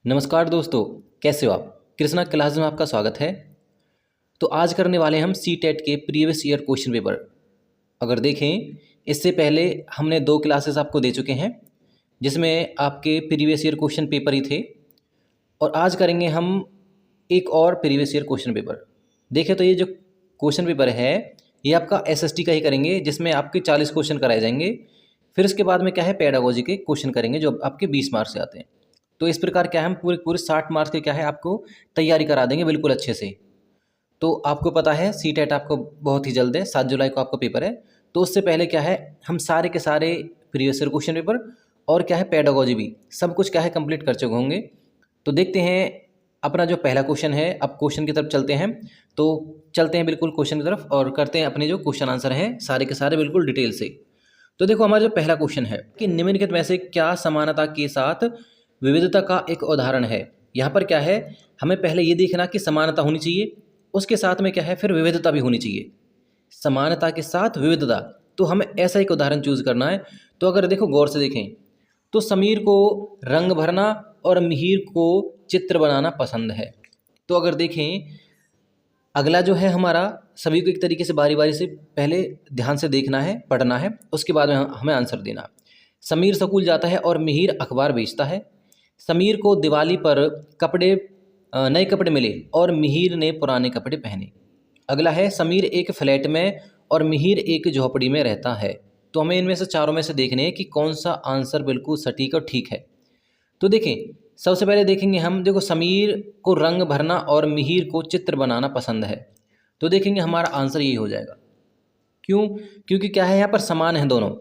नमस्कार दोस्तों, कैसे हो आप। कृष्णा क्लास में आपका स्वागत है। तो आज करने वाले हैं हम सी टेट के प्रीवियस ईयर क्वेश्चन पेपर। अगर देखें, इससे पहले हमने 2 क्लासेस आपको दे चुके हैं जिसमें आपके प्रीवियस ईयर क्वेश्चन पेपर ही थे, और आज करेंगे हम एक और प्रीवियस ईयर क्वेश्चन पेपर। देखें तो ये जो क्वेश्चन पेपर है ये आपका एसएसटी का ही करेंगे, जिसमें आपके 40 क्वेश्चन कराए जाएंगे। फिर इसके बाद में क्या है, पेडागोजी के क्वेश्चन करेंगे जो आपके 20 मार्क्स से आते हैं। तो इस प्रकार क्या है, हम पूरे पूरे 60 मार्क्स के क्या है आपको तैयारी करा देंगे बिल्कुल अच्छे से। तो आपको पता है सी टेट आपको बहुत ही जल्द है, 7 जुलाई को आपका पेपर है। तो उससे पहले क्या है, हम सारे के सारे प्रीवियस ईयर क्वेश्चन पेपर और क्या है पेडागोजी भी सब कुछ क्या है कंप्लीट कर चुके होंगे। तो देखते हैं अपना जो पहला क्वेश्चन है, अब क्वेश्चन की तरफ चलते हैं। तो चलते हैं बिल्कुल क्वेश्चन की तरफ और करते हैं अपने जो क्वेश्चन आंसर हैं सारे के सारे बिल्कुल डिटेल से। तो देखो, हमारा जो पहला क्वेश्चन है कि निम्नलिखित में से क्या समानता के साथ विविधता का एक उदाहरण है। यहाँ पर क्या है, हमें पहले ये देखना कि समानता होनी चाहिए, उसके साथ में क्या है फिर विविधता भी होनी चाहिए। समानता के साथ विविधता, तो हमें ऐसा एक उदाहरण चूज करना है। तो अगर देखो गौर से देखें तो समीर को रंग भरना और मिहिर को चित्र बनाना पसंद है। तो अगर देखें, अगला जो है हमारा, सभी को एक तरीके से बारी बारी से पहले ध्यान से देखना है, पढ़ना है, उसके बाद में हमें आंसर देना। समीर स्कूल जाता है और मिहिर अखबार बेचता है। समीर को दिवाली पर नए कपड़े मिले और मिहिर ने पुराने कपड़े पहने। अगला है, समीर एक फ्लैट में और मिहिर एक झोपड़ी में रहता है। तो हमें इनमें से चारों में से देखने हैं कि कौन सा आंसर बिल्कुल सटीक और ठीक है। तो देखें, सबसे पहले देखेंगे हम, देखो समीर को रंग भरना और मिहिर को चित्र बनाना पसंद है। तो देखेंगे हमारा आंसर यही हो जाएगा। क्यों? क्योंकि क्या है, यहाँ पर समान है दोनों।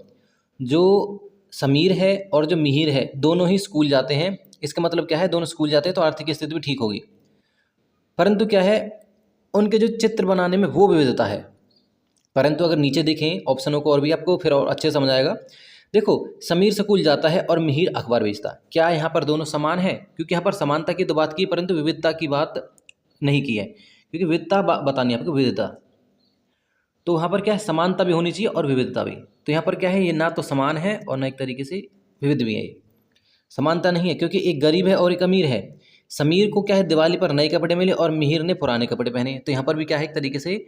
जो समीर है और जो मिहिर है दोनों ही स्कूल जाते हैं। इसका मतलब क्या है, दोनों स्कूल जाते हैं तो आर्थिक स्थिति भी ठीक होगी। परंतु क्या है, उनके जो चित्र बनाने में वो विविधता है। परंतु अगर नीचे देखें ऑप्शनों को और भी आपको फिर और अच्छे समझ आएगा। देखो, समीर स्कूल जाता है और मिहिर अखबार बेचता है। क्या यहाँ पर दोनों समान है? क्योंकि यहाँ पर समानता की तो बात की परंतु विविधता की बात नहीं की है, क्योंकि विविधता बतानी है आपको, विविधता। तो वहाँ पर क्या है, समानता भी होनी चाहिए और विविधता भी। तो यहाँ पर क्या है, ये ना तो समान है और ना एक तरीके से विविध भी है। ये समानता नहीं है क्योंकि एक गरीब है और एक अमीर है। समीर को क्या है, दिवाली पर नए कपड़े मिले और मिहिर ने पुराने कपड़े पहने। तो यहाँ पर भी क्या है, एक तरीके से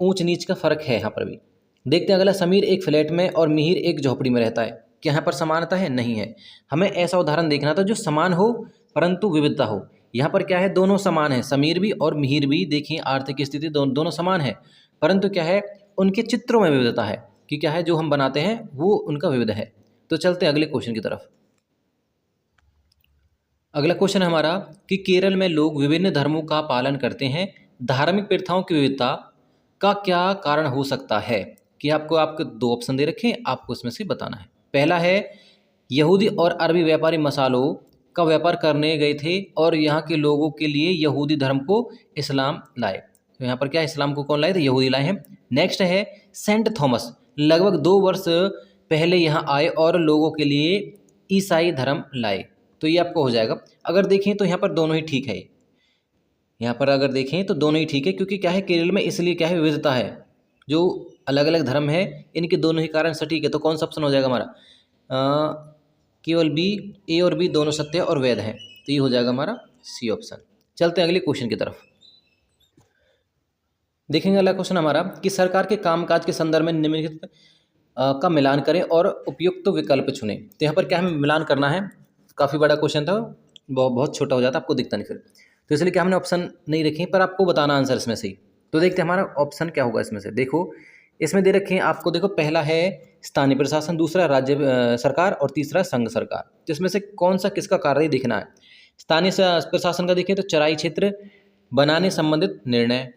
ऊंच नीच का फर्क है यहाँ पर भी। देखते हैं अगला, समीर एक फ्लैट में और मिहिर एक झोपड़ी में रहता है। क्या यहाँ पर समानता है? नहीं है। हमें ऐसा उदाहरण देखना था जो समान हो परंतु विविधता हो। यहाँ पर क्या है, दोनों समान है, समीर भी और मिहिर भी। देखिए आर्थिक स्थिति दोनों समान है, परंतु क्या है, उनके चित्रों में विविधता है कि क्या है, जो हम बनाते हैं वो उनका विविध है। तो चलते हैं अगले क्वेश्चन की तरफ। अगला क्वेश्चन है हमारा कि केरल में लोग विभिन्न धर्मों का पालन करते हैं। धार्मिक प्रथाओं की विविधता का क्या कारण हो सकता है? कि आपको 2 ऑप्शन दे रखे हैं, आपको उसमें से बताना है। पहला है, यहूदी और अरबी व्यापारी मसालों का व्यापार करने गए थे और यहाँ के लोगों के लिए यहूदी धर्म को इस्लाम लाए। तो यहाँ पर क्या है, इस्लाम को कौन लाए थे? यहूदी लाए हैं। नेक्स्ट है, सेंट थॉमस लगभग 2 वर्ष पहले यहाँ आए और लोगों के लिए ईसाई धर्म लाए। तो ये आपको हो जाएगा। अगर देखें तो यहाँ पर दोनों ही ठीक है। यहाँ पर अगर देखें तो दोनों ही ठीक है, क्योंकि क्या है, केरल में इसलिए क्या है, विविधता है, जो अलग अलग धर्म है इनके दोनों ही कारण सटीक है। तो कौन सा ऑप्शन हो जाएगा हमारा? केवल बी, ए और बी दोनों सत्य और वैध हैं। तो ये हो जाएगा हमारा सी ऑप्शन। चलते हैं अगले क्वेश्चन की तरफ। देखेंगे अगला क्वेश्चन हमारा कि सरकार के कामकाज के संदर्भ में निम्नलिखित का मिलान करें और उपयुक्त विकल्प चुनें। तो यहाँ पर क्या हमें मिलान करना है। काफ़ी बड़ा क्वेश्चन था, बहुत छोटा हो जाता, आपको दिखता नहीं फिर। तो इसलिए क्या हमने ऑप्शन नहीं रखे, पर आपको बताना आंसर इसमें से ही। तो देखते हैं हमारा ऑप्शन क्या होगा इसमें से। देखो, इसमें दे रखे हैं आपको, देखो पहला है स्थानीय प्रशासन, दूसरा राज्य सरकार और तीसरा संघ सरकार। तो इसमें से कौन सा किसका कार्य दिखना है? स्थानीय प्रशासन का देखें तो चराई क्षेत्र बनाने संबंधित निर्णय।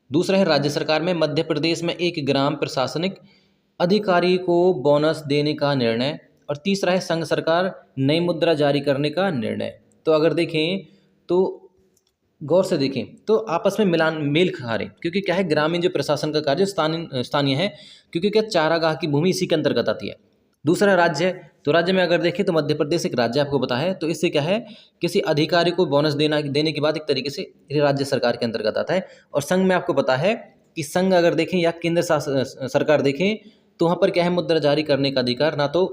दूसरा है राज्य सरकार में मध्य प्रदेश में एक ग्राम प्रशासनिक अधिकारी को बोनस देने का निर्णय। और तीसरा है संघ सरकार, नई मुद्रा जारी करने का निर्णय। तो अगर देखें तो गौर से देखें तो आपस में मेल खा रहे, क्योंकि क्या है, ग्रामीण जो प्रशासन का कार्य स्थानीय है, क्योंकि क्या चारागाह की भूमि इसी के अंतर्गत आती है। दूसरा राज्य है, तो राज्य में अगर देखें तो मध्य प्रदेश एक राज्य आपको पता है, तो इससे क्या है, किसी अधिकारी को बोनस देने के बाद एक तरीके से राज्य सरकार के अंतर्गत आता है। और संघ में आपको पता है कि संघ अगर देखें या केंद्र सरकार देखें तो वहाँ पर क्या है, मुद्रा जारी करने का अधिकार ना तो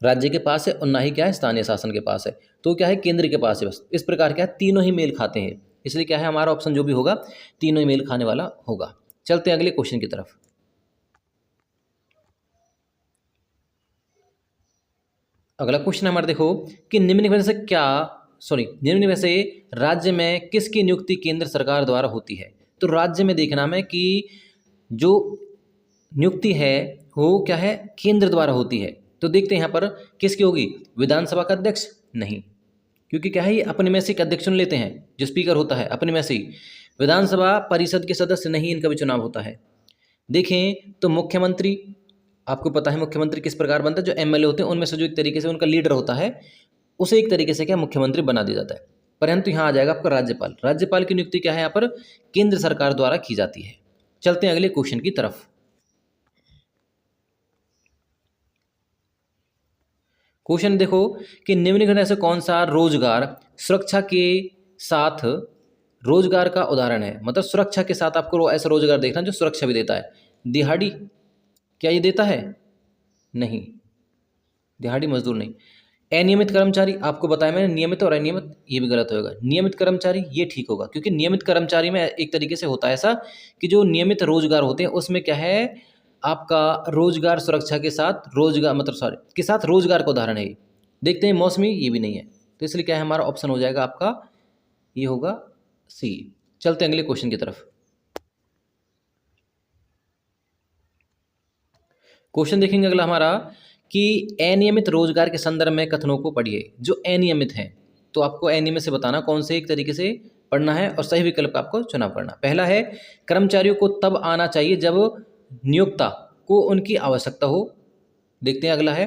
राज्य के पास है और ना ही क्या है स्थानीय शासन के पास है। तो क्या है, केंद्र के पास है। बस इस प्रकार क्या है, तीनों ही मेल खाते हैं, इसलिए क्या है हमारा ऑप्शन जो भी होगा तीनों ही मेल खाने वाला होगा। चलते हैं अगले क्वेश्चन की तरफ। अगला क्वेश्चन हमारा देखो कि निम्न में से निम्न में से राज्य में किसकी नियुक्ति केंद्र सरकार द्वारा होती है। तो राज्य में देखना है कि जो नियुक्ति है वो क्या है, केंद्र द्वारा होती है। तो देखते हैं यहाँ पर किसकी होगी, विधानसभा का अध्यक्ष नहीं, क्योंकि क्या है ये अपने में से एक अध्यक्ष चुन लेते हैं, जो स्पीकर होता है अपने में से ही। विधानसभा परिषद के सदस्य नहीं, इनका भी चुनाव होता है। देखें तो मुख्यमंत्री, आपको पता है मुख्यमंत्री किस प्रकार बनता है, जो एमएलए होते हैं उनमें से जो एक तरीके से उनका लीडर होता है उसे एक तरीके से क्या मुख्यमंत्री बना दिया जाता है। परंतु यहाँ आ जाएगा आपका राज्यपाल। राज्यपाल की नियुक्ति क्या है यहाँ पर, केंद्र सरकार द्वारा की जाती है। चलते हैं अगले क्वेश्चन की तरफ। क्वेश्चन देखो कि निम्नलिखित में से कौन सा रोजगार सुरक्षा के साथ रोजगार का उदाहरण है। मतलब सुरक्षा के साथ आपको ऐसा रोजगार देखना जो सुरक्षा भी देता है। दिहाड़ी, क्या ये देता है, नहीं, दिहाड़ी मजदूर नहीं। अनियमित कर्मचारी, आपको बताया मैंने नियमित और अनियमित, ये भी गलत होगा। नियमित कर्मचारी ये ठीक होगा, क्योंकि नियमित कर्मचारी में एक तरीके से होता है ऐसा कि जो नियमित रोजगार होते हैं उसमें क्या है, आपका रोजगार सुरक्षा के साथ के साथ रोजगार का उदाहरण है। देखते हैं मौसमी, ये भी नहीं है, तो इसलिए क्या है हमारा ऑप्शन हो जाएगा आपका, ये होगा सी। चलते हैं अगले क्वेश्चन की तरफ। क्वेश्चन देखेंगे अगला हमारा कि अनियमित रोजगार के संदर्भ में कथनों को पढ़िए जो अनियमित हैं। तो आपको अनियमित से बताना कौन से एक तरीके से पढ़ना है और सही विकल्प का आपको चुनाव करना। पहला है, कर्मचारियों को तब आना चाहिए जब नियोक्ता को उनकी आवश्यकता हो। देखते हैं अगला है,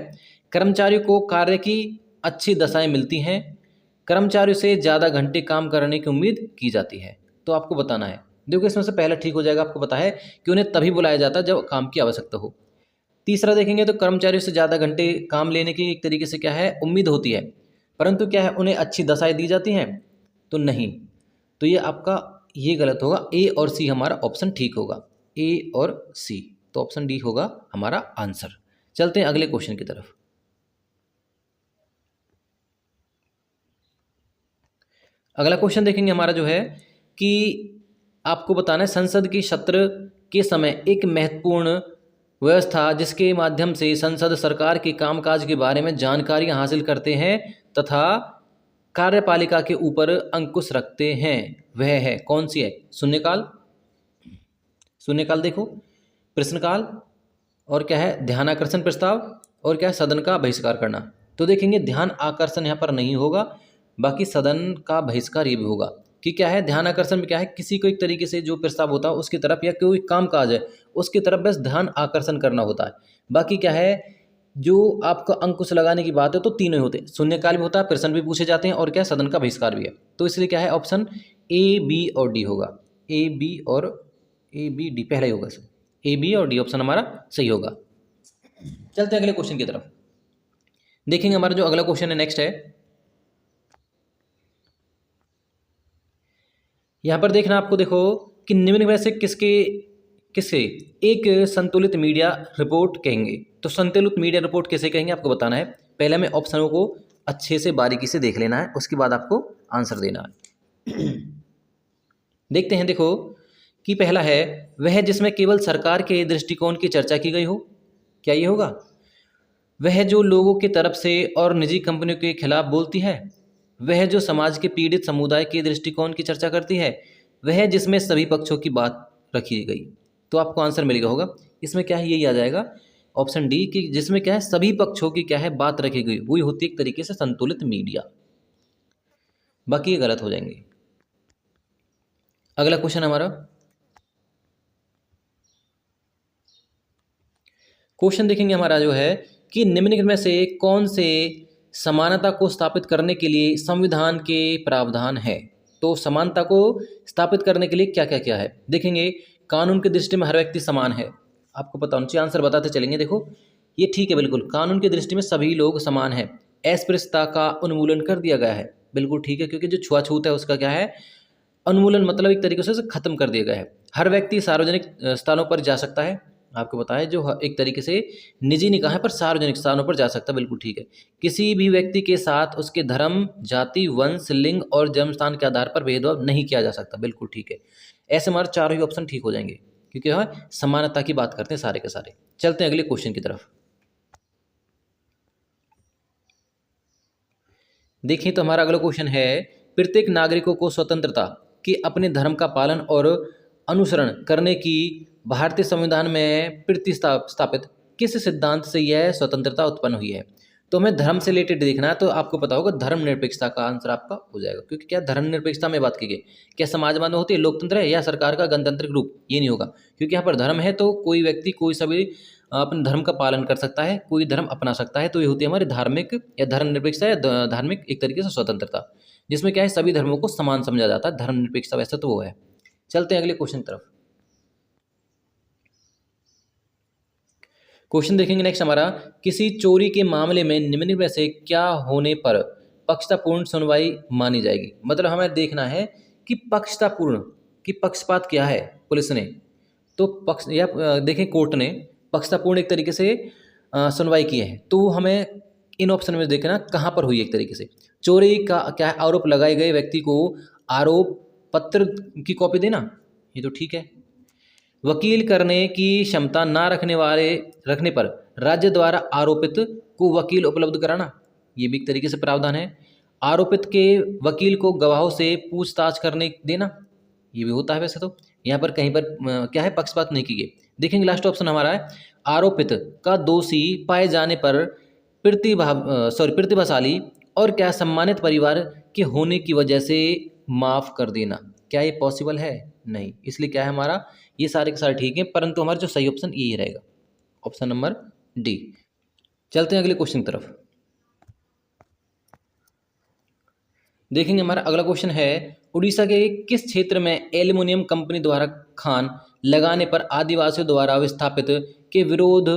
कर्मचारियों को कार्य की अच्छी दशाएं मिलती हैं। कर्मचारियों से ज़्यादा घंटे काम करने की उम्मीद की जाती है। तो आपको बताना है, देखो इसमें से पहला ठीक हो जाएगा। आपको पता है कि उन्हें तभी बुलाया जाता है जब काम की आवश्यकता हो। तीसरा देखेंगे तो कर्मचारियों से ज़्यादा घंटे काम लेने की एक तरीके से क्या है उम्मीद होती है, परंतु क्या है उन्हें अच्छी दशाएं दी जाती हैं, तो नहीं। तो ये आपका ये गलत होगा। ए और सी हमारा ऑप्शन ठीक होगा, ए और सी। तो ऑप्शन डी होगा हमारा आंसर। चलते हैं अगले क्वेश्चन की तरफ। अगला क्वेश्चन देखेंगे हमारा जो है कि आपको बताना है, संसद के सत्र के समय एक महत्वपूर्ण व्यवस्था जिसके माध्यम से संसद सरकार के कामकाज के बारे में जानकारी हासिल करते हैं तथा कार्यपालिका के ऊपर अंकुश रखते हैं, वह है कौन सी है। शून्यकाल, शून्यकाल देखो, प्रश्नकाल, और क्या है ध्यानाकर्षण प्रस्ताव, और क्या है सदन का बहिष्कार करना। तो देखेंगे ध्यान आकर्षण यहाँ पर नहीं होगा, बाकी सदन का बहिष्कार ये भी होगा। कि क्या है ध्यान आकर्षण में क्या है, किसी को एक तरीके से जो प्रस्ताव होता है उसकी तरफ या कोई काम काज है उसकी तरफ बस ध्यान आकर्षण करना होता है। बाकी क्या है जो आपका अंकुश लगाने की बात है तो तीनों ही होते हैं, शून्यकाल भी होता है, प्रश्न भी पूछे जाते हैं, और क्या सदन का बहिष्कार भी है। तो इसलिए क्या है ऑप्शन ए बी और डी होगा। ए बी डी पहला ही होगा सर, ए बी और डी ऑप्शन हमारा सही होगा। चलते हैं अगले क्वेश्चन की तरफ। देखेंगे हमारा जो अगला क्वेश्चन है नेक्स्ट है, यहाँ पर देखना आपको देखो कि निम्न में से किसे एक संतुलित मीडिया रिपोर्ट कहेंगे। तो संतुलित मीडिया रिपोर्ट किसे कहेंगे आपको बताना है। पहले हमें ऑप्शनों को अच्छे से बारीकी से देख लेना है, उसके बाद आपको आंसर देना है। देखते हैं देखो कि पहला है, वह जिसमें केवल सरकार के दृष्टिकोण की चर्चा की गई हो। क्या ये होगा। वह जो लोगों की तरफ से और निजी कंपनियों के खिलाफ बोलती है। वह जो समाज के पीड़ित समुदाय के दृष्टिकोण की चर्चा करती है। वह जिसमें सभी पक्षों की बात रखी गई। तो आपको आंसर मिलेगा होगा इसमें क्या है, यही आ जाएगा ऑप्शन डी कि जिसमें क्या है सभी पक्षों की क्या है बात रखी गई, वही होती है एक तरीके से संतुलित मीडिया। बाकी ये गलत हो जाएंगे। अगला क्वेश्चन हमारा, क्वेश्चन देखेंगे हमारा जो है कि निम्नलिखित में से कौन से समानता को स्थापित करने के लिए संविधान के प्रावधान है। तो समानता को स्थापित करने के लिए क्या क्या क्या है देखेंगे। कानून की दृष्टि में हर व्यक्ति समान है, आपको पता होना चाहिए, आंसर बताते चलेंगे। देखो ये ठीक है बिल्कुल, कानून की दृष्टि में सभी लोग समान है। अस्पृश्यता का उन्मूलन कर दिया गया है, बिल्कुल ठीक है, क्योंकि जो छुआछूत है उसका क्या है उन्मूलन, मतलब एक तरीके से खत्म कर दिया गया है। हर व्यक्ति सार्वजनिक स्थलों पर जा सकता है, आपको पता है जो एक तरीके से निजी निकाह है पर सार्वजनिक स्थानों पर जा सकता है, बिल्कुल ठीक है। किसी भी व्यक्ति के साथ उसके धर्म, जाति, वंश, लिंग और जन्म स्थान के आधार पर भेदभाव नहीं किया जा सकता, बिल्कुल ठीक है। ऐसे हमारे चारों ही ऑप्शन ठीक हो जाएंगे, क्योंकि हम समानता की बात करते हैं सारे के सारे। चलते हैं अगले क्वेश्चन की तरफ। देखिए तो हमारा अगला क्वेश्चन है, प्रत्येक नागरिकों को स्वतंत्रता कि अपने धर्म का पालन और अनुसरण करने की भारतीय संविधान में प्रतिस्थापित किस सिद्धांत से यह स्वतंत्रता उत्पन्न हुई है। तो हमें धर्म से रिलेटेड देखना है, तो आपको पता होगा धर्मनिरपेक्षता का आंसर आपका हो जाएगा, क्योंकि क्या धर्मनिरपेक्षता में बात की गई, क्या समाजवाद में होती है लोकतंत्र है या सरकार का गणतांत्रिक रूप, ये नहीं होगा, क्योंकि यहाँ पर धर्म है तो कोई व्यक्ति कोई सभी अपने धर्म का पालन कर सकता है, कोई धर्म अपना सकता है। तो ये होती है हमारी धार्मिक या धर्मनिरपेक्षता या धार्मिक एक तरीके से स्वतंत्रता, जिसमें क्या है सभी धर्मों को समान समझा जाता है। धर्मनिरपेक्षता वैसे तो वो है। चलते हैं अगले क्वेश्चन की तरफ। क्वेश्चन देखेंगे नेक्स्ट हमारा, किसी चोरी के मामले में निम्न में से क्या होने पर पक्षतापूर्ण सुनवाई मानी जाएगी। मतलब हमें देखना है कि पक्षतापूर्ण कि पक्षपात क्या है पुलिस ने, तो पक्ष या देखें कोर्ट ने पक्षतापूर्ण एक तरीके से सुनवाई की है, तो हमें इन ऑप्शन में देखना कहाँ पर हुई। एक तरीके से चोरी का क्या है, आरोप लगाए गए व्यक्ति को आरोप पत्र की कॉपी देना, ये तो ठीक है। वकील करने की क्षमता ना रखने पर राज्य द्वारा आरोपित को वकील उपलब्ध कराना, ये भी एक तरीके से प्रावधान है। आरोपित के वकील को गवाहों से पूछताछ करने देना, ये भी होता है वैसे तो। यहाँ पर कहीं पर क्या है पक्षपात नहीं की गई। देखेंगे लास्ट ऑप्शन हमारा है, आरोपित का दोषी पाए जाने पर प्रतिभाशाली और क्या सम्मानित परिवार के होने की वजह से माफ कर देना। क्या ये पॉसिबल है? नहीं। इसलिए क्या है हमारा ये सारे के सारे ठीक हैं, परंतु हमारा जो सही ऑप्शन यही रहेगा, ऑप्शन नंबर डी। चलते हैं अगले क्वेश्चन की तरफ। देखेंगे हमारा अगला क्वेश्चन है, उड़ीसा के किस क्षेत्र में एल्युमिनियम कंपनी द्वारा खान लगाने पर आदिवासियों द्वारा विस्थापित के विरोध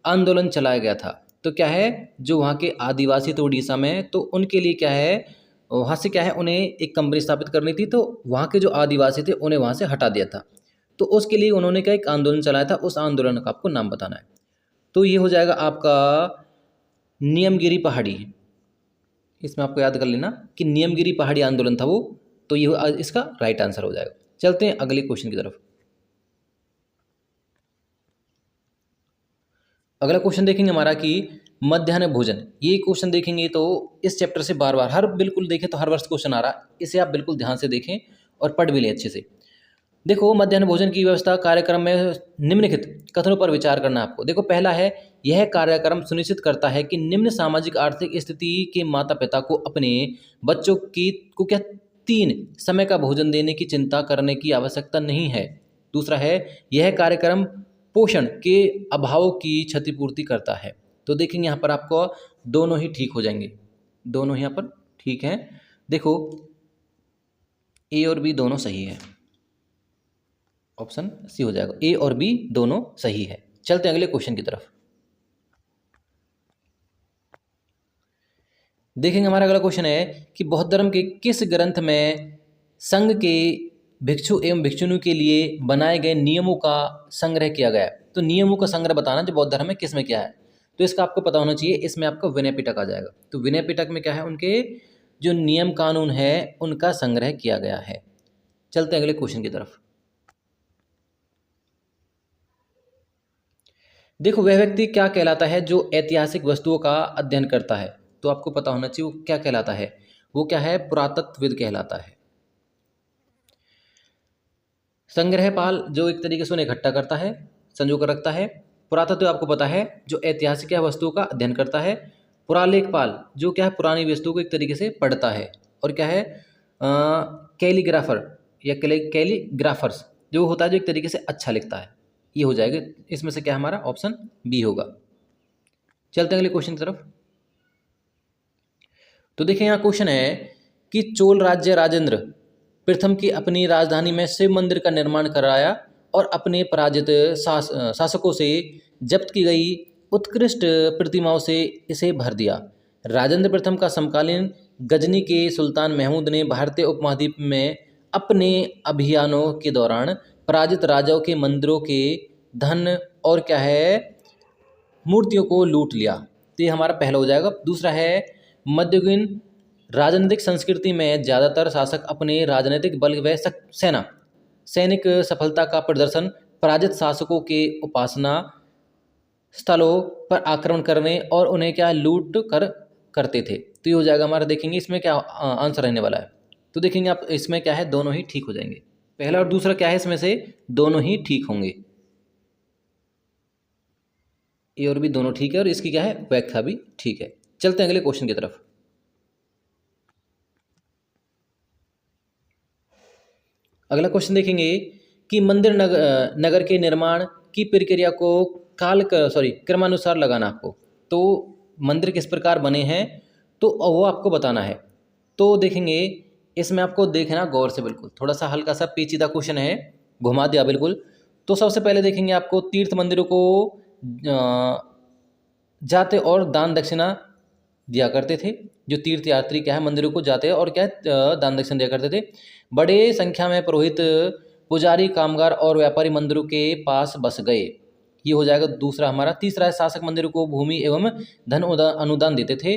आंदोलन चलाया गया था। तो क्या है जो वहाँ के आदिवासी थे उड़ीसा में, तो उनके लिए क्या है वहाँ से क्या है उन्हें एक कंपनी स्थापित करनी थी, तो वहाँ के जो आदिवासी थे उन्हें वहाँ से हटा दिया था। तो उसके लिए उन्होंने क्या एक आंदोलन चलाया था, उस आंदोलन का आपको नाम बताना है। तो ये हो जाएगा आपका नियमगिरी पहाड़ी। इसमें आपको याद कर लेना कि नियमगिरी पहाड़ी आंदोलन था वो, तो ये इसका राइट आंसर हो जाएगा। चलते हैं अगले क्वेश्चन की तरफ। अगला क्वेश्चन देखेंगे हमारा कि मध्याह्न भोजन, ये क्वेश्चन देखेंगे तो इस चैप्टर से बार बार हर बिल्कुल देखें तो हर वर्ष क्वेश्चन आ रहा है, इसे आप बिल्कुल ध्यान से देखें और पढ़ भी लें अच्छे से। देखो मध्याह्न भोजन की व्यवस्था कार्यक्रम में निम्नलिखित कथनों पर विचार करना है आपको। देखो पहला है, यह कार्यक्रम सुनिश्चित करता है कि निम्न सामाजिक आर्थिक स्थिति के माता पिता को अपने बच्चों को क्या 3 समय का भोजन देने की चिंता करने की आवश्यकता नहीं है। दूसरा है, यह कार्यक्रम पोषण के अभाव की क्षतिपूर्ति करता है। तो देखेंगे यहाँ पर आपको दोनों ही ठीक हो जाएंगे, दोनों यहाँ पर ठीक हैं। देखो ए और बी दोनों सही है, ऑप्शन सी हो जाएगा, ए और बी दोनों सही है। चलते हैं अगले क्वेश्चन की तरफ। देखेंगे हमारा अगला क्वेश्चन है कि बौद्ध धर्म के किस ग्रंथ में संघ के भिक्षु एवं भिक्षुणियों के लिए बनाए गए नियमों का संग्रह किया गया है। तो नियमों का संग्रह बताना जो बौद्ध धर्म में किस में क्या है, तो इसका आपको पता होना चाहिए। इसमें आपको विनय पिटक आ जाएगा। तो विनय पिटक में क्या है उनके जो नियम कानून है उनका संग्रह किया गया है। चलते हैं अगले क्वेश्चन की तरफ। देखो वह व्यक्ति क्या कहलाता है जो ऐतिहासिक वस्तुओं का अध्ययन करता है। तो आपको पता होना चाहिए वो क्या कहलाता है, वो क्या है पुरातत्वविद कहलाता है। संग्रहपाल जो एक तरीके से उन्हें इकट्ठा करता है, संजो कर रखता है। पुरातत्व आपको पता है जो ऐतिहासिक वस्तुओं का अध्ययन करता है। पुरालेखपाल जो क्या है पुरानी वस्तुओं को एक तरीके से पढ़ता है। और क्या है कैलीग्राफर या कैलीग्राफर्स जो होता है जो एक तरीके से अच्छा लिखता है। ये हो जाएगा, इसमें से क्या हमारा ऑप्शन बी होगा। चलते हैं अगले क्वेश्चन की तरफ। तो देखिए यहाँ क्वेश्चन है कि चोल राज्य राजेंद्र प्रथम की अपनी राजधानी में शिव मंदिर का निर्माण कराया और अपने पराजित शासकों से जब्त की गई उत्कृष्ट प्रतिमाओं से इसे भर दिया। राजेंद्र प्रथम का समकालीन गजनी के सुल्तान महमूद ने भारतीय उपमहाद्वीप में अपने अभियानों के दौरान पराजित राजाओं के मंदिरों के धन और क्या है मूर्तियों को लूट लिया। तो ये हमारा पहला हो जाएगा। दूसरा है मध्ययुगीन राजनीतिक संस्कृति में ज़्यादातर शासक अपने राजनीतिक बल व सैनिक सफलता का प्रदर्शन पराजित शासकों के उपासना स्थलों पर आक्रमण करने और उन्हें क्या लूट कर करते थे। तो ये हो जाएगा हमारा, देखेंगे इसमें क्या आंसर रहने वाला है। तो देखेंगे आप इसमें क्या है, दोनों ही ठीक हो जाएंगे। पहला और दूसरा क्या है, इसमें से दोनों ही ठीक होंगे। ए और बी दोनों ठीक है और इसकी क्या है व्याख्या भी ठीक है। चलते हैं अगले क्वेश्चन की तरफ। अगला क्वेश्चन देखेंगे कि मंदिर नगर के निर्माण की प्रक्रिया को क्रमानुसार लगाना आपको। तो मंदिर किस प्रकार बने हैं तो वो आपको बताना है। तो देखेंगे इसमें आपको देखना गौर से, बिल्कुल थोड़ा सा हल्का सा पेचीदा क्वेश्चन है, घुमा दिया बिल्कुल। तो सबसे पहले देखेंगे आपको तीर्थ मंदिरों को जाते और दान दक्षिणा दिया करते थे। जो तीर्थ यात्री क्या है मंदिरों को जाते और क्या है दान दक्षिणा दिया करते थे। बड़े संख्या में पुरोहित, पुजारी, कामगार और व्यापारी मंदिरों के पास बस गए। ये हो जाएगा दूसरा हमारा। तीसरा है शासक मंदिरों को भूमि एवं धन अनुदान देते थे।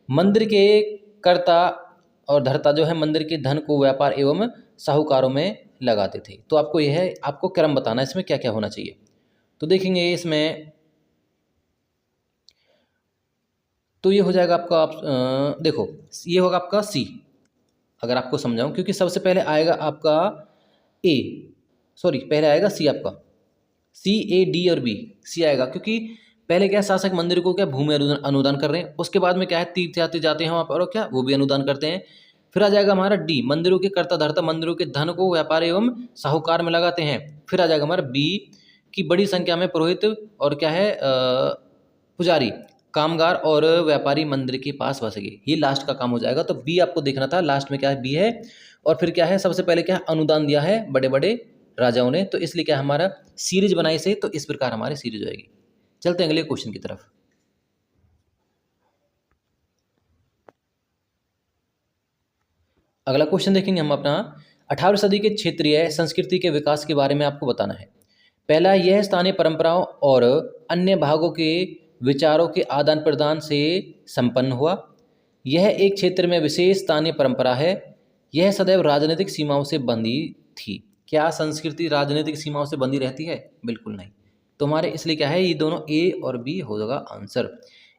मंदिर के कर्ता और धर्ता जो है मंदिर के धन को व्यापार एवं साहूकारों में लगाते थे। तो आपको यह है, आपको क्रम बताना है इसमें क्या क्या होना चाहिए। तो देखेंगे इसमें तो ये हो जाएगा आपका देखो ये होगा आपका सी, अगर आपको समझाऊं, क्योंकि सबसे पहले आएगा आपका पहले आएगा सी, आपका सी, ए, डी और बी। सी आएगा क्योंकि पहले क्या है शासक मंदिर को क्या भूमि अनुदान कर रहे हैं। उसके बाद में क्या है तीर्थयात्री जाते हैं वहाँ पर और क्या वो भी अनुदान करते हैं। फिर आ जाएगा हमारा डी, मंदिरों के कर्ता धर्ता मंदिरों के धन को व्यापार एवं साहूकार में लगाते हैं। फिर आ जाएगा हमारा बी की बड़ी संख्या में पुरोहित और क्या है पुजारी, कामगार और व्यापारी मंदिर के पास बस गए। ये लास्ट का काम हो जाएगा। तो बी आपको देखना था, लास्ट में क्या है बी है। और फिर क्या है सबसे पहले क्या है अनुदान दिया है बड़े बड़े राजाओं ने, तो इसलिए क्या हमारा सीरीज बनाई से, तो इस प्रकार हमारी सीरीज होएगी। चलते हैं अगले क्वेश्चन की तरफ। अगला क्वेश्चन देखेंगे हम अपना 18वीं सदी के क्षेत्रीय संस्कृति के विकास के बारे में आपको बताना है। पहला, यह स्थानीय परंपराओं और अन्य भागों के विचारों के आदान प्रदान से संपन्न हुआ। यह एक क्षेत्र में विशेष स्थानीय परंपरा है। यह सदैव राजनीतिक सीमाओं से बंधी थी। क्या संस्कृति राजनीतिक सीमाओं से बंधी रहती है? बिल्कुल नहीं। तो हमारे इसलिए क्या है ये दोनों ए और बी हो जाएगा आंसर।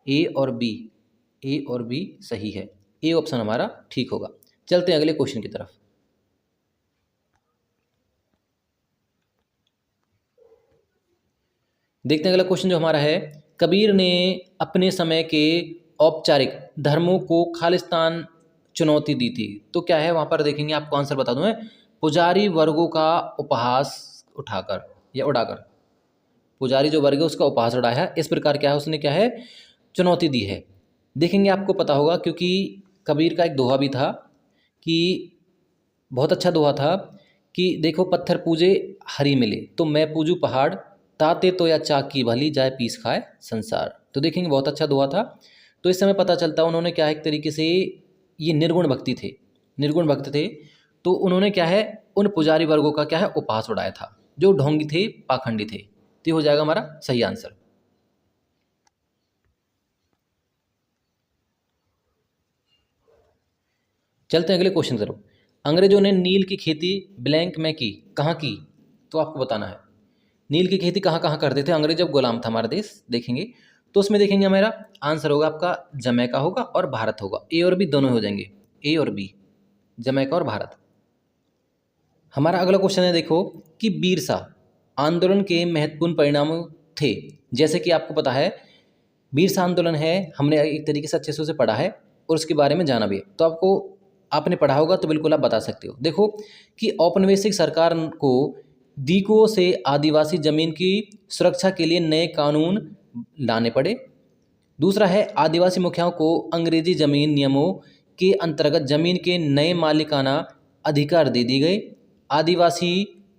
ए और बी सही है। ए ऑप्शन हमारा ठीक होगा। चलते हैं अगले क्वेश्चन की तरफ। देखते हैं अगला क्वेश्चन जो हमारा है, कबीर ने अपने समय के औपचारिक धर्मों को खालिस्तान चुनौती दी थी। तो क्या है वहाँ पर देखेंगे, आपको आंसर बता दूं मैं, पुजारी वर्गों का उपहास उठाकर या उड़ाकर। पुजारी जो वर्ग है उसका उपहास उड़ाया है, इस प्रकार क्या है उसने क्या है चुनौती दी है। देखेंगे आपको पता होगा क्योंकि कबीर का एक दोहा भी था कि बहुत अच्छा दोहा था कि देखो पत्थर पूजे हरी मिले, तो मैं पूजू पहाड़, ताते तो या चाकी भली जाए पीस खाए संसार। तो देखेंगे बहुत अच्छा दुआ था। तो इस समय पता चलता है उन्होंने क्या है एक तरीके से ये निर्गुण भक्त थे। तो उन्होंने क्या है उन पुजारी वर्गों का क्या है उपहास उड़ाया था जो ढोंगी थे, पाखंडी थे। तो हो जाएगा हमारा सही आंसर। चलते हैं अगले क्वेश्चन की तरफ। अंग्रेजों ने नील की खेती ब्लैंक में की, कहाँ की? तो आपको बताना है नील की खेती कहाँ कहाँ करते थे अंग्रेज जब गुलाम था हमारा देश। देखेंगे तो उसमें देखेंगे हमारा आंसर होगा आपका जमैका होगा और भारत होगा। ए और बी दोनों हो जाएंगे, ए और बी, जमैका और भारत। हमारा अगला क्वेश्चन है देखो कि बीरसा आंदोलन के महत्वपूर्ण परिणाम थे। जैसे कि आपको पता है बीरसा आंदोलन है, हमने एक तरीके से अच्छे से उसे पढ़ा है और उसके बारे में जाना भी है। तो आपने पढ़ा होगा तो बिल्कुल आप बता सकते हो। देखो कि औपनिवेशिक सरकार को दीकों से आदिवासी जमीन की सुरक्षा के लिए नए कानून लाने पड़े। दूसरा है आदिवासी मुखियाओं को अंग्रेजी जमीन नियमों के अंतर्गत जमीन के नए मालिकाना अधिकार दे दी गए। आदिवासी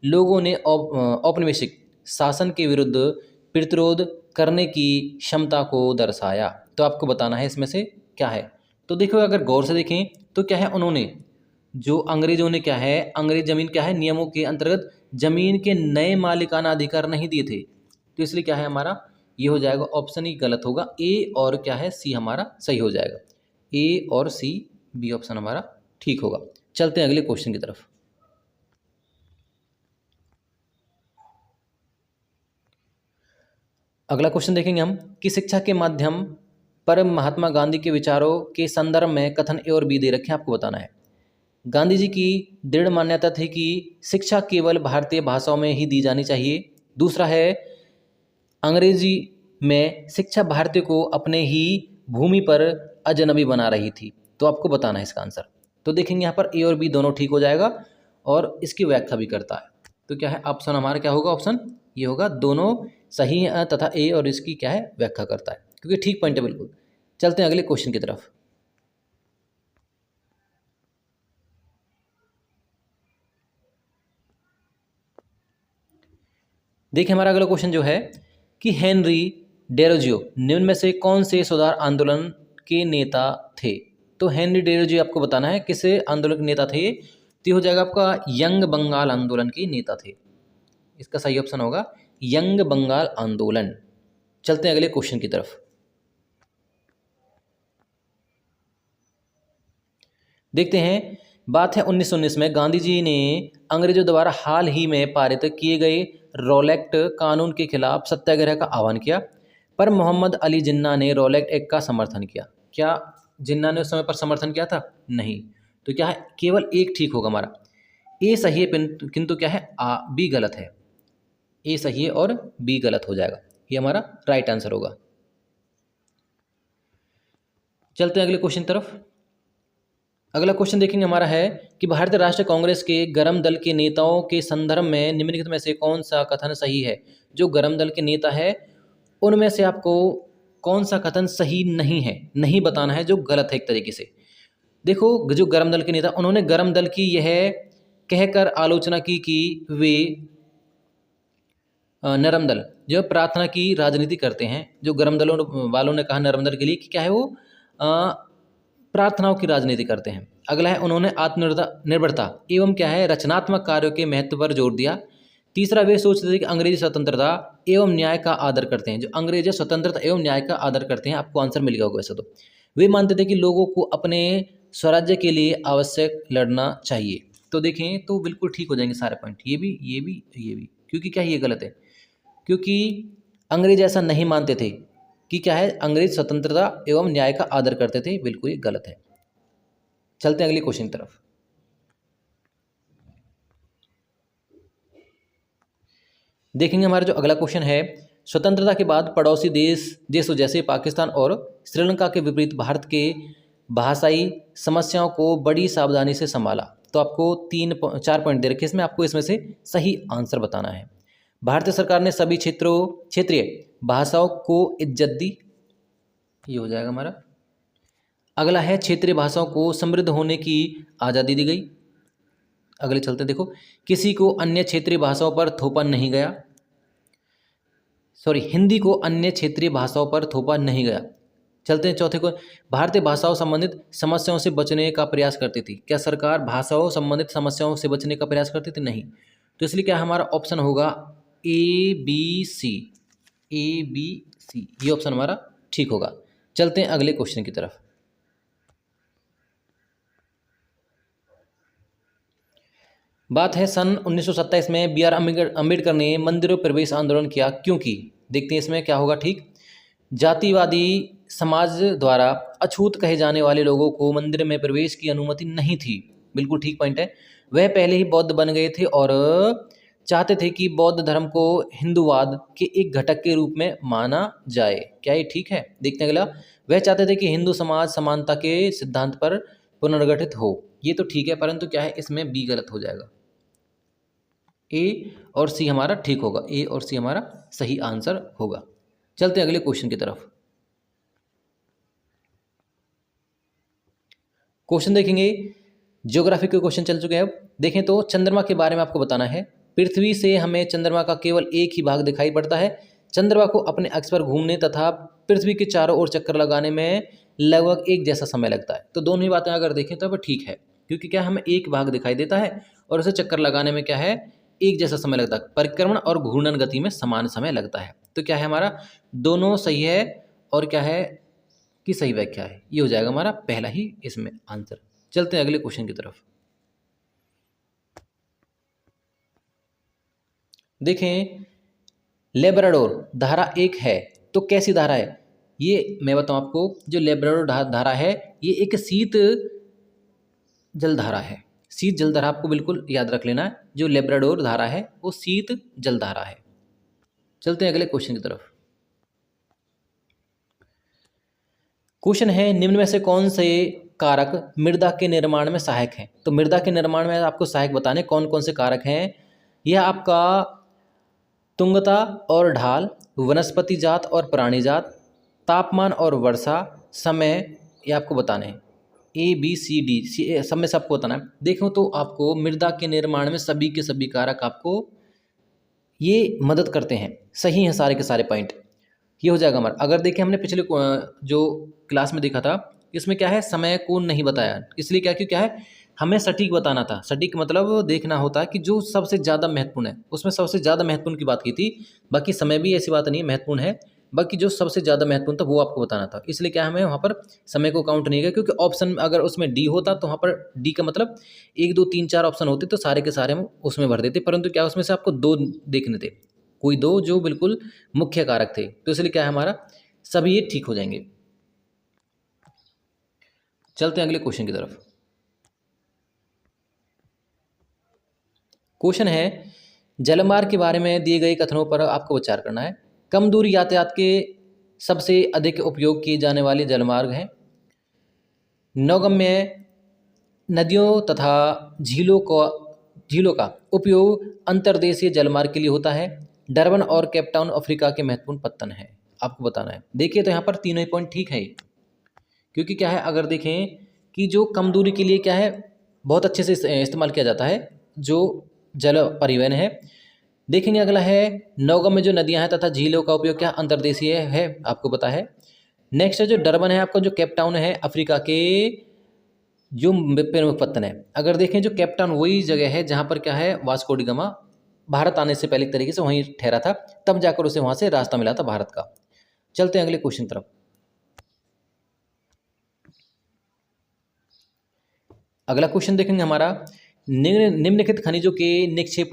लोगों ने औपनिवेशिक शासन के विरुद्ध प्रतिरोध करने की क्षमता को दर्शाया। तो आपको बताना है इसमें से क्या है। तो देखो अगर गौर से देखें तो क्या है उन्होंने जो अंग्रेजों ने क्या है अंग्रेज जमीन क्या है नियमों के अंतर्गत जमीन के नए मालिकाना अधिकार नहीं दिए थे। तो इसलिए क्या है हमारा, ये हो जाएगा ऑप्शन ही गलत होगा, ए और क्या है सी हमारा सही हो जाएगा। ए और सी, बी ऑप्शन हमारा ठीक होगा। चलते हैं अगले क्वेश्चन की तरफ। अगला क्वेश्चन देखेंगे हम कि शिक्षा के माध्यम पर महात्मा गांधी के विचारों के संदर्भ में कथन ए और बी दे रखे हैं, आपको बताना है। गांधी जी की दृढ़ मान्यता थी कि शिक्षा केवल भारतीय भाषाओं में ही दी जानी चाहिए। दूसरा है, अंग्रेजी में शिक्षा भारतीय को अपने ही भूमि पर अजनबी बना रही थी। तो आपको बताना है इसका आंसर। तो देखेंगे यहाँ पर ए और बी दोनों ठीक हो जाएगा और इसकी व्याख्या भी करता है। तो क्या है ऑप्शन हमारा, क्या होगा ऑप्शन ये होगा, दोनों सही है तथा ए और इसकी क्या है व्याख्या करता है, क्योंकि ठीक पॉइंट है बिल्कुल। चलते हैं अगले क्वेश्चन की तरफ। देखिए हमारा अगला क्वेश्चन जो है कि हेनरी डेरोजियो निम्न में से कौन से सुधार आंदोलन के नेता थे। तो हेनरी डेरोजियो आपको बताना है किस आंदोलन के नेता थे। तो ये हो जाएगा आपका यंग बंगाल आंदोलन के नेता थे। इसका सही ऑप्शन होगा यंग बंगाल आंदोलन। चलते हैं अगले क्वेश्चन की तरफ। देखते हैं, बात है 1919 में गांधी जी ने अंग्रेजों द्वारा हाल ही में पारित किए गए रॉलेक्ट कानून के खिलाफ सत्याग्रह का आह्वान किया, पर मोहम्मद अली जिन्ना ने रॉलेक्ट एक्ट का समर्थन किया। क्या जिन्ना ने उस समय पर समर्थन किया था? नहीं। तो क्या है, केवल एक ठीक होगा हमारा, ए सही है किंतु क्या है बी गलत है। ए सही है और बी गलत हो जाएगा, ये हमारा राइट आंसर होगा। चलते हैं अगले क्वेश्चन तरफ। अगला क्वेश्चन देखेंगे हमारा है कि भारतीय राष्ट्रीय कांग्रेस के गरम दल के नेताओं के संदर्भ में निम्नलिखित में से कौन सा कथन सही है। जो गरम दल के नेता है उनमें से आपको कौन सा कथन सही नहीं है, नहीं बताना है, जो गलत है एक तरीके से। देखो, जो गरम दल के नेता, उन्होंने गरम दल की यह कहकर आलोचना की कि वे नरम दल जो प्रार्थना की राजनीति करते हैं। जो गरम दलों वालों ने कहा नरम दल के लिए कि क्या है वो प्रार्थनाओं की राजनीति करते हैं। अगला है, उन्होंने आत्मनिर्भरता एवं क्या है रचनात्मक कार्यों के महत्व पर जोर दिया। तीसरा, वे सोचते थे कि अंग्रेजी स्वतंत्रता एवं न्याय का आदर करते हैं। जो अंग्रेज स्वतंत्रता एवं न्याय का आदर करते हैं, आपको आंसर मिल गया होगा वैसे तो। वे मानते थे कि लोगों को अपने स्वराज्य के लिए आवश्यक लड़ना चाहिए। तो देखें तो बिल्कुल ठीक हो जाएंगे सारे पॉइंट, ये भी ये भी ये भी, क्योंकि क्या ये गलत है, क्योंकि अंग्रेज ऐसा नहीं मानते थे कि क्या है अंग्रेज स्वतंत्रता एवं न्याय का आदर करते थे, बिल्कुल ये गलत है। चलते हैं अगले क्वेश्चन की तरफ। देखेंगे हमारा जो अगला क्वेश्चन है, स्वतंत्रता के बाद पड़ोसी देशों जैसे पाकिस्तान और श्रीलंका के विपरीत भारत के भाषाई समस्याओं को बड़ी सावधानी से संभाला। तो आपको 4 पॉइंट दे रखे, इसमें आपको इसमें से सही आंसर बताना है। भारतीय सरकार ने सभी क्षेत्रीय भाषाओं को इज्जत दी, ये हो जाएगा हमारा। अगला है, क्षेत्रीय भाषाओं को समृद्ध होने की आज़ादी दी गई। अगले चलते देखो, किसी को अन्य क्षेत्रीय भाषाओं पर थोपा नहीं गया, हिंदी को अन्य क्षेत्रीय भाषाओं पर थोपा नहीं गया। चलते हैं चौथे को, भारतीय भाषाओं संबंधित समस्याओं से बचने का प्रयास करती थी। क्या सरकार भाषाओं संबंधित समस्याओं से बचने का प्रयास करती थी? नहीं। तो इसलिए क्या हमारा ऑप्शन होगा ए बी सी, ये ऑप्शन हमारा ठीक होगा। चलते हैं अगले क्वेश्चन की तरफ। बात है सन 1927 में बी आर अम्बेडकर ने मंदिरों प्रवेश आंदोलन किया क्योंकि, देखते हैं इसमें क्या होगा ठीक, जातिवादी समाज द्वारा अछूत कहे जाने वाले लोगों को मंदिर में प्रवेश की अनुमति नहीं थी। बिल्कुल ठीक पॉइंट है। वह पहले ही बौद्ध बन गए थे और चाहते थे कि बौद्ध धर्म को हिंदूवाद के एक घटक के रूप में माना जाए। क्या ये ठीक है? देखते हैं अगला, वह चाहते थे कि हिंदू समाज समानता के सिद्धांत पर पुनर्गठित हो। ये तो ठीक है, परंतु क्या है इसमें बी गलत हो जाएगा। ए और सी हमारा ठीक होगा, ए और सी हमारा सही आंसर होगा। चलते हैं अगले क्वेश्चन की तरफ। क्वेश्चन देखेंगे, ज्योग्राफी के क्वेश्चन चल चुके हैं। अब देखें तो चंद्रमा के बारे में आपको बताना है। पृथ्वी से हमें चंद्रमा का केवल एक ही भाग दिखाई पड़ता है। चंद्रमा को अपने अक्ष पर घूमने तथा पृथ्वी के चारों ओर चक्कर लगाने में लगभग एक जैसा समय लगता है। तो दोनों ही बातें अगर देखें तो अब ठीक है, क्योंकि क्या हमें एक भाग दिखाई देता है और उसे चक्कर लगाने में क्या है एक जैसा समय लगता है। परिक्रमण और घूर्णन गति में समान समय लगता है। तो क्या है हमारा, दोनों सही है और क्या है कि सही व्याख्या है। ये हो जाएगा हमारा पहला ही इसमें आंसर। चलते हैं अगले क्वेश्चन की तरफ। देखें, लेब्राडोर धारा 1 है तो कैसी धारा है? ये मैं बताऊं आपको, जो लेब्राडोर धारा है ये एक शीत जल धारा है। शीत जल धारा आपको बिल्कुल याद रख लेना है, जो लेब्राडोर धारा है वो शीत जल धारा है। चलते हैं अगले क्वेश्चन की तरफ। क्वेश्चन है, निम्न में से कौन से कारक मृदा के निर्माण में सहायक हैं? तो मृदा के निर्माण में आपको सहायक बताने कौन कौन से कारक हैं। यह आपका तुंगता और ढाल, वनस्पति जात और प्राणी जात, तापमान और वर्षा, समय, ये आपको बताने हैं। ABCD सब में से आपको बताना है। देखो तो आपको मृदा के निर्माण में सभी के सभी कारक आपको ये मदद करते हैं, सही हैं सारे के सारे पॉइंट। ये हो जाएगा हमारा। अगर देखें हमने पिछले जो क्लास में देखा था, इसमें क्या है, समय को नहीं बताया, इसलिए क्या, क्यों क्या है, हमें सटीक बताना था। सटीक मतलब देखना होता है कि जो सबसे ज़्यादा महत्वपूर्ण है, उसमें सबसे ज़्यादा महत्वपूर्ण की बात की थी। बाकी समय भी ऐसी बात नहीं है, महत्वपूर्ण है, बाकी जो सबसे ज़्यादा महत्वपूर्ण था वो आपको बताना था। इसलिए क्या हमें वहाँ पर समय को काउंट नहीं किया, क्योंकि ऑप्शन अगर उसमें डी होता तो वहाँ पर डी का मतलब 1 2 3 4 ऑप्शन होते तो सारे के सारे हम उसमें भर देते, परंतु क्या उसमें से आपको 2 देखने थे, कोई 2 जो बिल्कुल मुख्य कारक थे, तो इसलिए क्या है हमारा सभी ये ठीक हो जाएंगे। चलते हैं अगले क्वेश्चन की तरफ। क्वेश्चन है, जलमार्ग के बारे में दिए गए कथनों पर आपको विचार करना है। कम दूरी यातायात के सबसे अधिक उपयोग किए जाने वाले जलमार्ग हैं। नौगम्य नदियों तथा झीलों का उपयोग अंतर्देशीय जलमार्ग के लिए होता है। डरबन और केपटाउन अफ्रीका के महत्वपूर्ण पत्तन है, आपको बताना है। देखिए तो यहाँ पर तीनों ही पॉइंट ठीक है, क्योंकि क्या है, अगर देखें कि जो कम दूरी के लिए क्या है बहुत अच्छे से इस्तेमाल किया जाता है जो जल परिवहन है। देखेंगे अगला है, नौगम में जो नदियां हैं तथा झीलों का उपयोग क्या अंतर्देशीय है, आपको पता है। नेक्स्ट है जो डरबन है आपका, जो केपटाउन है अफ्रीका के जो प्रमुख पत्तन है। अगर देखें जो केपटाउन वही जगह है जहाँ पर क्या है वास्को डी गामा भारत आने से पहले एक तरीके से वहीं ठहरा था, तब जाकर उसे वहाँ से रास्ता मिला था भारत का। चलते हैं अगले क्वेश्चन तरफ। अगला क्वेश्चन देखेंगे हमारा, निम्नलिखित खनिजों के निक्षेप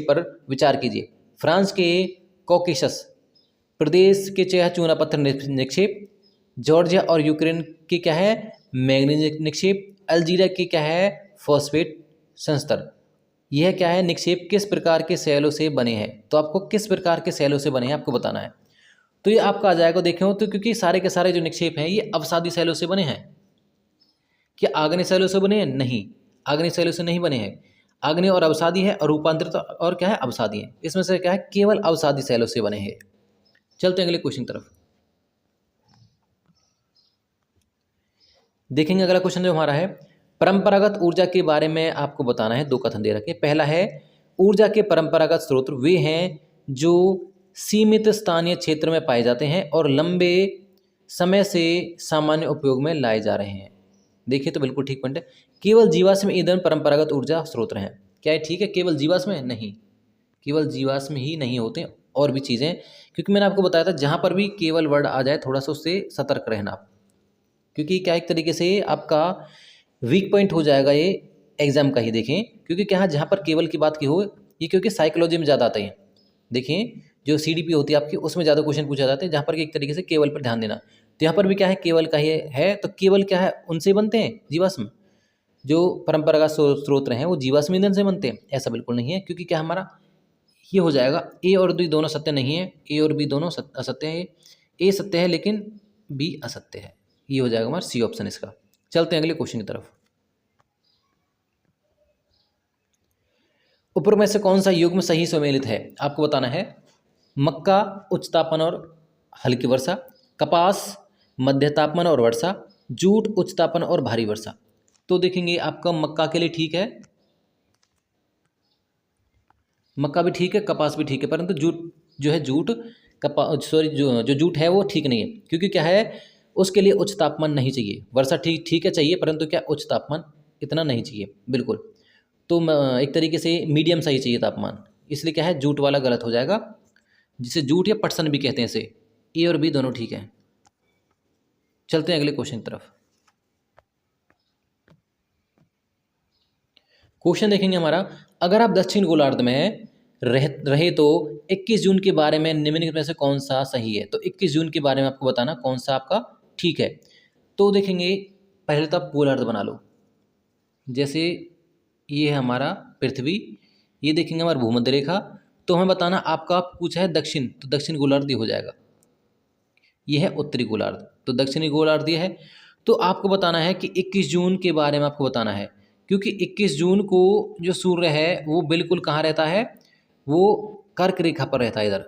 पर विचार कीजिए। फ्रांस के कॉकेशस प्रदेश के क्या है चूना पत्थर निक्षेप, जॉर्जिया और यूक्रेन की क्या है मैग्नीज निक्षेप, अल्जीरिया की क्या है फॉस्फेट संस्तर। यह क्या है निक्षेप किस प्रकार के सैलों से बने हैं? तो आपको किस प्रकार के सैलों से बने हैं आपको बताना है। तो ये आपका आ जाएगा, देखो तो क्योंकि सारे के सारे जो निक्षेप हैं ये अवसादी सैलों से बने हैं। क्या आग्नेय शैलों से बने हैं? नहीं, आग्नेय शैलों से नहीं बने हैं। आग्नेय और अवसादी है और रूपांतरित और क्या है अवसादी है, इसमें से क्या है केवल अवसादी शैलों से बने हैं। चलते हैं अगले क्वेश्चन तरफ। देखेंगे अगला क्वेश्चन जो हमारा है, परंपरागत ऊर्जा के बारे में आपको बताना है। 2 कथन दे रखे। पहला है, ऊर्जा के परंपरागत स्रोत वे हैं जो सीमित स्थानीय क्षेत्र में पाए जाते हैं और लंबे समय से सामान्य उपयोग में लाए जा रहे हैं। देखिए तो बिल्कुल ठीक पॉइंट है। केवल जीवाश्म ईंधन परंपरागत ऊर्जा स्रोत हैं। क्या है ठीक है? केवल जीवाश्म है? नहीं, केवल जीवाश्म ही नहीं होते, और भी चीज़ें, क्योंकि मैंने आपको बताया था जहाँ पर भी केवल वर्ड आ जाए थोड़ा सा उससे सतर्क रहना आप, क्योंकि क्या एक तरीके से आपका वीक पॉइंट हो जाएगा ये एग्जाम का ही। देखें क्योंकि क्या जहाँ पर केवल की बात की हो, ये क्योंकि साइकोलॉजी में ज़्यादा आते हैं। देखें जो CDP होती है आपकी उसमें ज़्यादा क्वेश्चन पूछा जाते हैं जहाँ पर एक तरीके से केवल पर ध्यान देना। तो यहाँ पर भी क्या है केवल का ही है, तो केवल क्या है उनसे बनते हैं जीवाश्म, जो परंपरागत स्रोत हैं वो जीवाश्म ईंधन से बनते हैं, ऐसा बिल्कुल नहीं है। क्योंकि क्या हमारा ये हो जाएगा ए और बी दोनों सत्य नहीं है, ए और बी दोनों असत्य है। ए सत्य है लेकिन बी असत्य है, ये हो जाएगा हमारा सी ऑप्शन इसका। चलते हैं अगले क्वेश्चन की तरफ। ऊपर में से कौन सा युग्म सही सम्मिलित है आपको बताना है। मक्का उच्च तापमान और हल्की वर्षा, कपास मध्य तापमान और वर्षा, जूट उच्च तापमान और भारी वर्षा। तो देखेंगे आपका मक्का के लिए ठीक है, मक्का भी ठीक है, कपास भी ठीक है, परंतु जूट जो है जूट जो जूट है वो ठीक नहीं है। क्योंकि क्या है उसके लिए उच्च तापमान नहीं चाहिए। वर्षा ठीक है चाहिए, परंतु क्या उच्च तापमान इतना नहीं चाहिए बिल्कुल। तो एक तरीके से मीडियम सही चाहिए तापमान, इसलिए क्या है जूट वाला गलत हो जाएगा। जिसे जूट या पटसन भी कहते हैं इसे। ए और बी दोनों ठीक हैं। चलते हैं अगले क्वेश्चन की तरफ। क्वेश्चन देखेंगे हमारा, अगर आप दक्षिण गोलार्ध में रहे तो 21 जून के बारे में निम्नलिखित में से कौन सा सही है। तो 21 जून के बारे में आपको बताना कौन सा आपका ठीक है। तो देखेंगे पहले तो आप गोलार्ध बना लो। जैसे ये है हमारा पृथ्वी, ये देखेंगे हमारा भूमध्य रेखा। तो हमें बताना आपका पूछा है दक्षिण, तो दक्षिण गोलार्ध हो जाएगा। ये है उत्तरी गोलार्ध, तो दक्षिणी गोलार्ध ये है। तो आपको बताना है कि 21 जून के बारे में आपको बताना है, क्योंकि 21 जून को जो सूर्य है वो बिल्कुल कहाँ रहता है, वो कर्क रेखा पर रहता है। इधर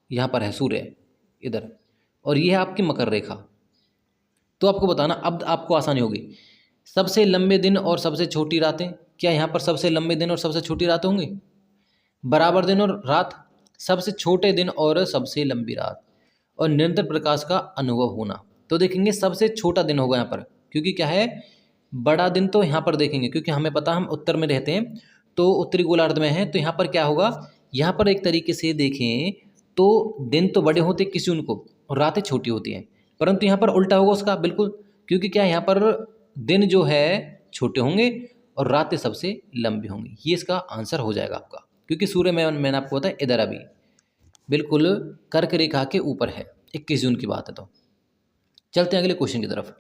यहाँ पर है सूर्य इधर, और ये है आपकी मकर रेखा। तो आपको बताना, अब आपको आसानी होगी। सबसे लंबे दिन और सबसे छोटी रातें, क्या यहाँ पर सबसे लंबे दिन और सबसे छोटी रातें होंगी? बराबर दिन और रात, सबसे छोटे दिन और सबसे लंबी रात, और निरंतर प्रकाश का अनुभव होना। तो देखेंगे सबसे छोटा दिन होगा यहाँ पर, क्योंकि क्या है, बड़ा दिन तो यहाँ पर देखेंगे, क्योंकि हमें पता हम उत्तर में रहते हैं तो उत्तरी गोलार्ध में है। तो यहाँ पर क्या होगा, यहाँ पर एक तरीके से देखें तो दिन तो बड़े होते किसी उनको और रातें छोटी होती हैं, परंतु यहाँ पर उल्टा होगा उसका बिल्कुल, क्योंकि क्या यहाँ पर दिन जो है छोटे होंगे और रातें सबसे लंबी होंगी। ये इसका आंसर हो जाएगा आपका, क्योंकि सूर्य में मैंने आपको बताया इधर अभी बिल्कुल कर्क रेखा के ऊपर है। 21 जून की बात है। तो चलते हैं अगले क्वेश्चन की तरफ।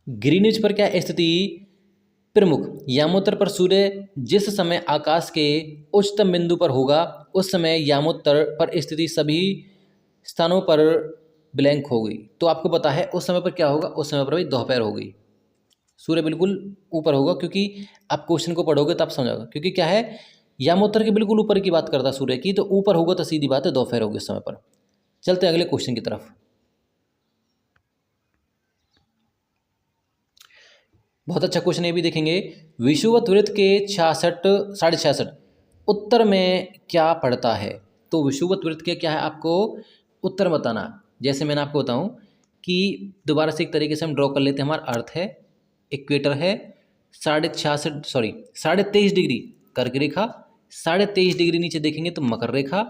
ग्रीनिच पर क्या स्थिति प्रमुख, यामोत्तर पर सूर्य जिस समय आकाश के उच्चतम बिंदु पर होगा उस समय यामोत्तर पर स्थिति सभी स्थानों पर ब्लैंक होगी। तो आपको पता है उस समय पर क्या होगा, उस समय पर भी दोपहर होगी, सूर्य बिल्कुल ऊपर होगा। क्योंकि आप क्वेश्चन को पढ़ोगे तो आप समझोगे, क्योंकि क्या है, यामोत्तर के बिल्कुल ऊपर की बात करता है सूर्य की, तो ऊपर होगा तो सीधी बात है दोपहर होगी उस समय पर। चलते हैं अगले क्वेश्चन की तरफ। बहुत अच्छा क्वेश्चन ये भी देखेंगे। विषुवत वृत्त के 66 66.5 उत्तर में क्या पड़ता है। तो विषुवत वृत्त के क्या है, आपको उत्तर बताना। जैसे मैंने आपको बताऊं कि दोबारा से एक तरीके से हम ड्रॉ कर लेते हैं। हमारा अर्थ है, इक्वेटर है, 23.5 डिग्री कर्क रेखा, 23.5 डिग्री नीचे देखेंगे तो मकर रेखा,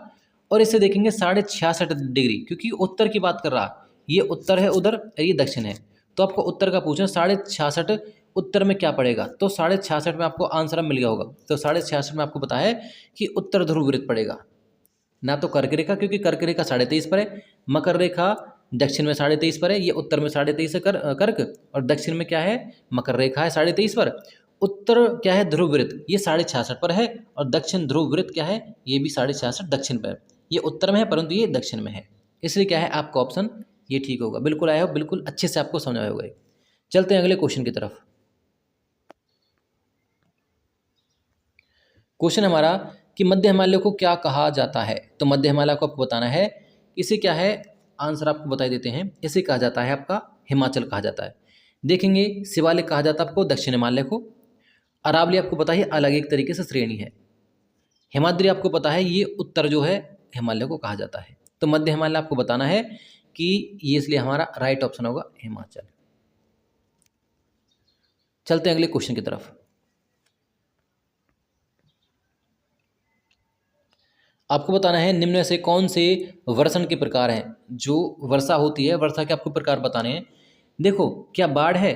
और इसे देखेंगे 66.5 डिग्री, क्योंकि उत्तर की बात कर रहा, ये उत्तर है उधर, ये दक्षिण है। तो आपको उत्तर का पूछना 66.5 उत्तर में क्या पड़ेगा। तो 66.5 में आपको आंसर मिल गया होगा। तो 66.5 में आपको पता है कि उत्तर ध्रुव वृत्त पड़ेगा, ना तो कर्क रेखा, क्योंकि कर्क रेखा 23.5 पर है, मकर रेखा दक्षिण में 23.5 पर है, ये उत्तर में 23.5 है कर्क, और दक्षिण में क्या है, मकर रेखा है 23.5 पर। उत्तर क्या है, ध्रुव वृत्त, ये 66.5 पर है, और दक्षिण ध्रुव वृत्त क्या है, ये भी 66.5 दक्षिण पर। ये उत्तर में है परंतु ये दक्षिण में है, इसलिए क्या है आपका ऑप्शन ये ठीक होगा। बिल्कुल आया हो, बिल्कुल अच्छे से आपको समझ होगा। चलते हैं अगले क्वेश्चन की तरफ। क्वेश्चन हमारा कि मध्य हिमालय को क्या कहा जाता है। तो मध्य हिमालय को आपको बताना है, इसे क्या है, आंसर आपको बता देते हैं। इसे कहा जाता है आपका हिमाचल कहा जाता है। देखेंगे शिवालिक कहा जाता है आपको दक्षिण हिमालय को, अरावली आपको पता है अलग एक तरीके से श्रेणी है, हिमाद्री आपको पता है ये उत्तर जो है हिमालय को कहा जाता है। तो मध्य हिमालय आपको बताना है कि ये, इसलिए हमारा राइट ऑप्शन होगा हिमाचल। चलते हैं अगले क्वेश्चन की तरफ। आपको बताना है निम्न में से कौन से वर्षण के प्रकार हैं। जो वर्षा होती है, वर्षा के आपको प्रकार बताने हैं। देखो क्या बाढ़ है,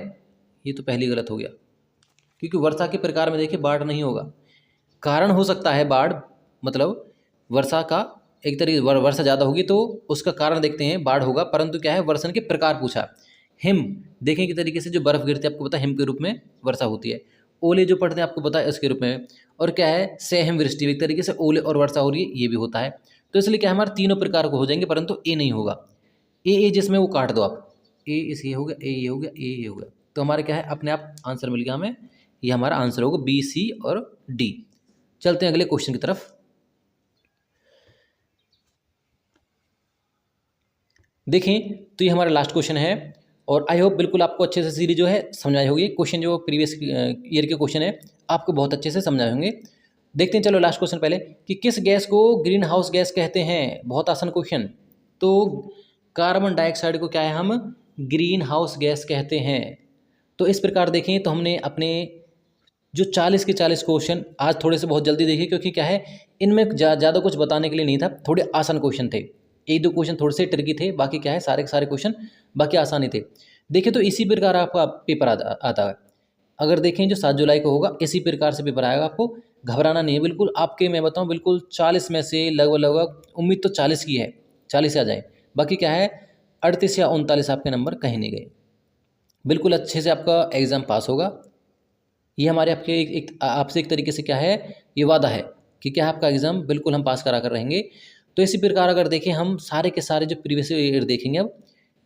ये तो पहली गलत हो गया, क्योंकि वर्षा के प्रकार में देखिए बाढ़ नहीं होगा। कारण हो सकता है बाढ़, मतलब वर्षा का एक तरीके वर्षा ज़्यादा होगी तो उसका कारण देखते हैं बाढ़ होगा, परंतु क्या है वर्षण के प्रकार पूछा। हिम देखें कि तरीके से जो बर्फ़ गिरती है आपको पता है हिम के रूप में वर्षा होती है। ओले जो पड़ते हैं आपको पता है इसके रूप में, और क्या है सहम वृष्टि, एक तरीके से ओले और वर्षा हो रही है ये भी होता है। तो इसलिए क्या हमारे तीनों प्रकार को हो जाएंगे, परंतु ए नहीं होगा। ए जिसमें वो काट दो आप, ए इस ये हो गया, ए ये हो गया, ए ये हो गया, तो हमारे क्या है अपने आप आंसर मिल गया हमें। ये हमारा आंसर होगा बी, सी और डी। चलते हैं अगले क्वेश्चन की तरफ। देखें तो ये हमारा लास्ट क्वेश्चन है, और आई होप बिल्कुल आपको अच्छे से सीरीज जो है समझ आए होगी। क्वेश्चन जो प्रीवियस ईयर के क्वेश्चन है आपको बहुत अच्छे से समझ आए होंगे। देखते हैं चलो लास्ट क्वेश्चन पहले कि किस गैस को ग्रीन हाउस गैस कहते हैं। बहुत आसान क्वेश्चन। तो कार्बन डाइऑक्साइड को क्या है हम ग्रीन हाउस गैस कहते हैं। तो इस प्रकार देखें तो हमने अपने जो 40 के 40 क्वेश्चन आज थोड़े से बहुत जल्दी देखिए, क्योंकि क्या है इनमें ज़्यादा कुछ बताने के लिए नहीं था, थोड़े आसान क्वेश्चन थे। एक दो क्वेश्चन थोड़े से ट्रिकी थे, बाकी क्या है सारे के सारे क्वेश्चन बाकी आसान ही थे। देखिए तो इसी प्रकार आपका पेपर आता है। अगर देखें जो 7 जुलाई को होगा इसी प्रकार से पेपर आएगा, आपको घबराना नहीं है बिल्कुल। आपके मैं बताऊं बिल्कुल 40 में से लगभग लगभग उम्मीद तो 40 की है, 40 से आ जाए। बाकी क्या है 38 या 39 आपके नंबर कहीं नहीं गए। बिल्कुल अच्छे से आपका एग्ज़ाम पास होगा। ये हमारे आपके आपसे एक तरीके से क्या है ये वादा है कि क्या आपका एग्ज़ाम बिल्कुल हम पास करा कर रहेंगे। तो इसी प्रकार अगर देखें हम सारे के सारे जो प्रीवियस ईयर देखेंगे अब।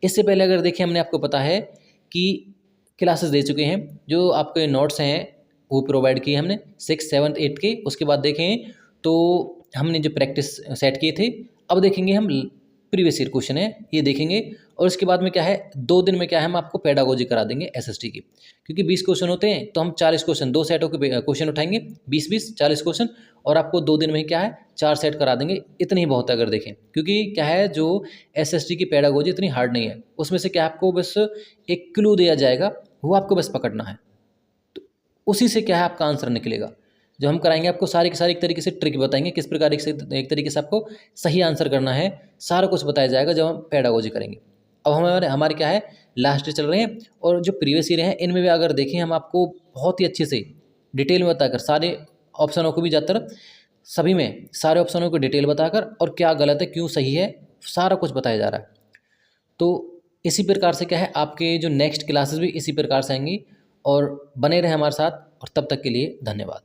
इससे पहले अगर देखें हमने आपको पता है कि क्लासेस दे चुके हैं, जो आपके नोट्स हैं वो प्रोवाइड किए हमने 6, 7, 8 के। उसके बाद देखें तो हमने जो प्रैक्टिस सेट किए थे, अब देखेंगे हम प्रीवियस ईयर क्वेश्चन है ये देखेंगे। और इसके बाद में क्या है 2 दिन में क्या है हम आपको पेडागोजी करा देंगे एसएसटी की, क्योंकि 20 क्वेश्चन होते हैं तो हम 40 क्वेश्चन 2 सेटों के क्वेश्चन उठाएंगे, 20-20 40 क्वेश्चन, और आपको 2 दिन में ही क्या है 4 सेट करा देंगे। इतनी ही बहुत है अगर देखें, क्योंकि क्या है जो एसएसटी की पेडागोजी इतनी हार्ड नहीं है, उसमें से क्या आपको बस एक क्लू दिया जाएगा, वो आपको बस पकड़ना है, तो उसी से क्या है आपका आंसर निकलेगा। जो हम कराएंगे आपको सारी की सारी एक तरीके से ट्रिक बताएंगे किस प्रकार एक तरीके से आपको सही आंसर करना है, सारा कुछ बताया जाएगा जब हम पेडागोजी करेंगे। अब हमारे हमारे क्या है लास्ट डे चल रहे हैं, और जो प्रीवियस ईयर हैं इनमें भी अगर देखें हम आपको बहुत ही अच्छे से डिटेल में बताकर सारे ऑप्शनों को भी ज़्यादातर सभी में सारे ऑप्शनों को डिटेल बताकर और क्या गलत है क्यों सही है सारा कुछ बताया जा रहा है। तो इसी प्रकार से क्या है आपके जो नेक्स्ट क्लासेस भी इसी प्रकार से आएंगी, और बने रहें हमारे साथ, और तब तक के लिए धन्यवाद।